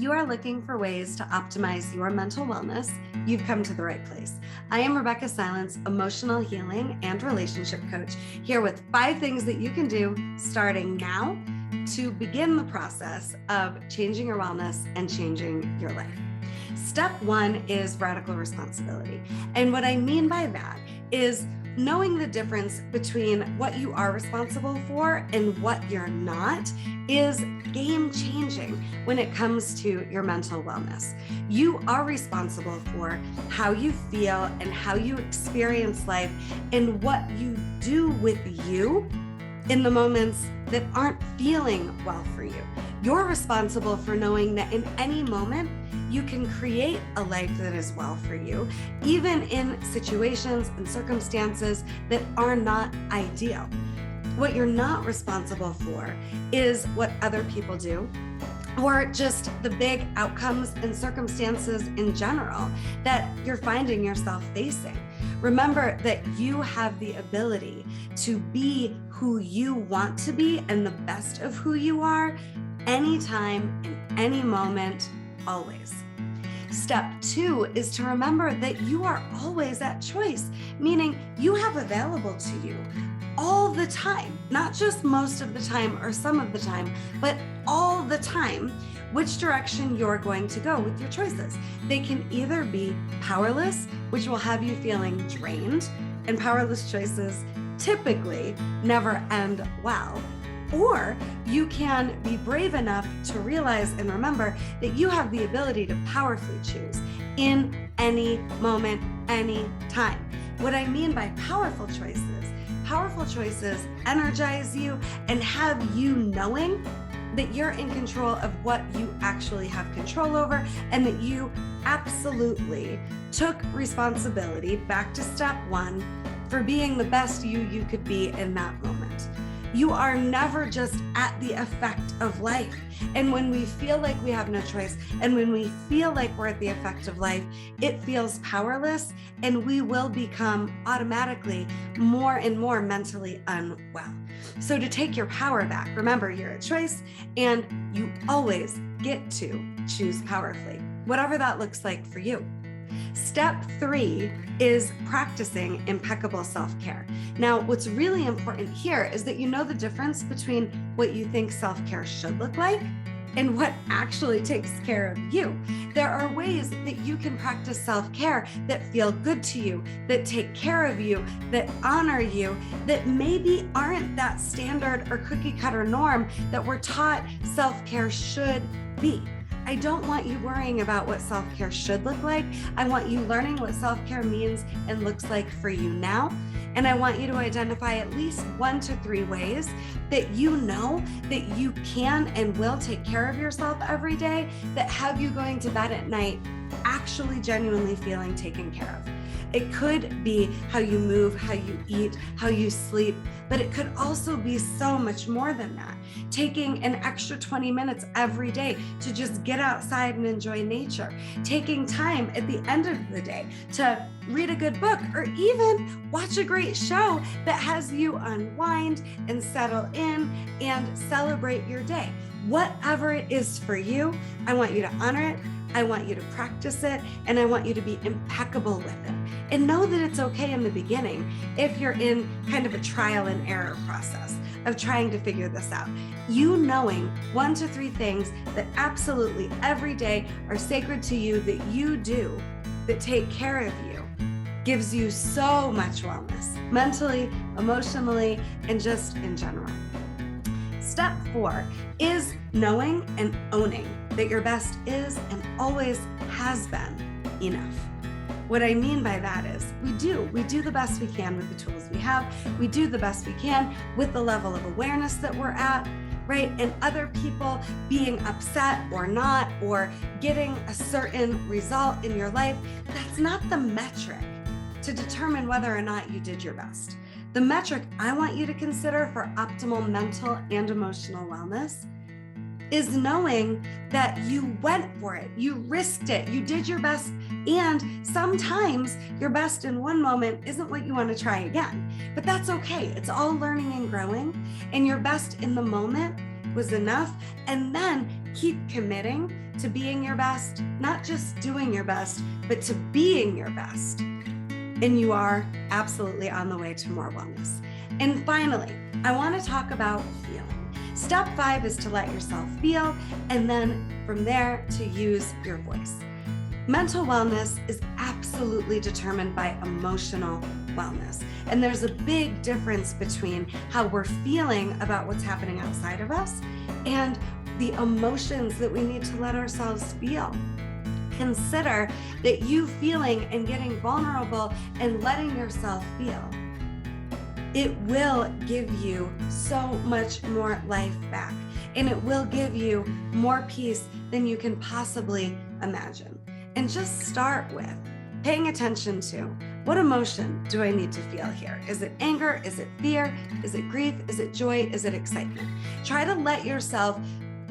you are looking for ways to optimize your mental wellness, you've come to the right place. I am Rebeccah Silence, emotional healing and relationship coach, here with 5 things that you can do starting now to begin the process of changing your wellness and changing your life. Step 1 is radical responsibility. And what I mean by that is knowing the difference between what you are responsible for and what you're not is game changing when it comes to your mental wellness. You are responsible for how you feel and how you experience life and what you do with you in the moments that aren't feeling well for you. You're responsible for knowing that in any moment, you can create a life that is well for you, even in situations and circumstances that are not ideal. What you're not responsible for is what other people do, or just the big outcomes and circumstances in general that you're finding yourself facing. Remember that you have the ability to be who you want to be and the best of who you are anytime, in any moment, always. Step 2 is to remember that you are always at choice, meaning you have available to you all the time, not just most of the time or some of the time, but all the time, which direction you're going to go with your choices. They can either be powerless, which will have you feeling drained, and powerless choices typically never end well. Or you can be brave enough to realize and remember that you have the ability to powerfully choose in any moment, any time. What I mean by powerful choices energize you and have you knowing that you're in control of what you actually have control over and that you absolutely took responsibility, back to step 1, for being the best you could be in that moment. You are never just at the effect of life. And when we feel like we have no choice, and when we feel like we're at the effect of life, it feels powerless, and we will become automatically more and more mentally unwell. So to take your power back, remember you're a choice, and you always get to choose powerfully, whatever that looks like for you. Step 3 is practicing impeccable self-care. Now, what's really important here is that you know the difference between what you think self-care should look like and what actually takes care of you. There are ways that you can practice self-care that feel good to you, that take care of you, that honor you, that maybe aren't that standard or cookie cutter norm that we're taught self-care should be. I don't want you worrying about what self-care should look like. I want you learning what self-care means and looks like for you now. And I want you to identify at least 1 to 3 ways that you know that you can and will take care of yourself every day that have you going to bed at night actually genuinely feeling taken care of. It could be how you move, how you eat, how you sleep, but it could also be so much more than that. Taking an extra 20 minutes every day to just get outside and enjoy nature. Taking time at the end of the day to read a good book or even watch a great show that has you unwind and settle in and celebrate your day. Whatever it is for you, I want you to honor it. I want you to practice it, and I want you to be impeccable with it. And know that it's okay in the beginning if you're in kind of a trial and error process of trying to figure this out. You knowing 1 to 3 things that absolutely every day are sacred to you that you do that take care of you gives you so much wellness, mentally, emotionally, and just in general. Step 4 is knowing and owning that your best is and always has been enough. What I mean by that is we do the best we can with the tools we have. We do the best we can with the level of awareness that we're at, right? And other people being upset or not, or getting a certain result in your life, that's not the metric to determine whether or not you did your best. The metric I want you to consider for optimal mental and emotional wellness is knowing that you went for it, you risked it, you did your best, and sometimes your best in one moment isn't what you want to try again. But that's okay. It's all learning and growing, and your best in the moment was enough. And then keep committing to being your best, not just doing your best, but to being your best. And you are absolutely on the way to more wellness. And finally, I want to talk about feeling. Step 5 is to let yourself feel, and then from there to use your voice. Mental wellness is absolutely determined by emotional wellness. And there's a big difference between how we're feeling about what's happening outside of us and the emotions that we need to let ourselves feel. Consider that you feeling and getting vulnerable and letting yourself feel, it will give you so much more life back, and it will give you more peace than you can possibly imagine. And just start with paying attention to, what emotion do I need to feel here? Is it anger? Is it fear? Is it grief? Is it joy? Is it excitement? Try to let yourself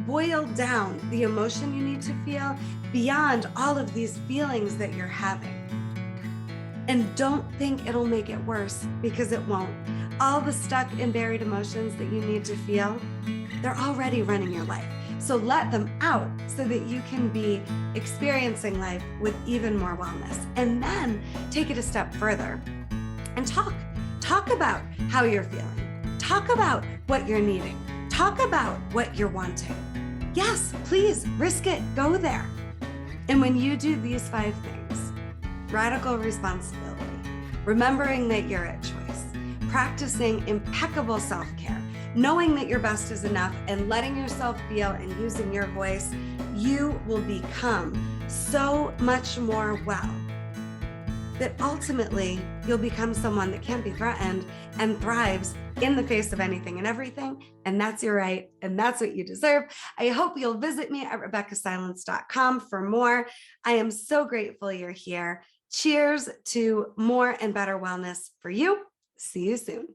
boil down the emotion you need to feel beyond all of these feelings that you're having. And don't think it'll make it worse, because it won't. All the stuck and buried emotions that you need to feel, they're already running your life. So let them out so that you can be experiencing life with even more wellness. And then take it a step further and talk about how you're feeling. Talk about what you're needing. Talk about what you're wanting. Yes, please risk it. Go there. And when you do these 5 things, radical responsibility, remembering that you're at choice, practicing impeccable self-care, knowing that your best is enough, and letting yourself feel and using your voice, you will become so much more well that ultimately you'll become someone that can't be threatened and thrives in the face of anything and everything. And that's your right. And that's what you deserve. I hope you'll visit me at RebeccahSilence.com for more. I am so grateful you're here. Cheers to more and better wellness for you. See you soon.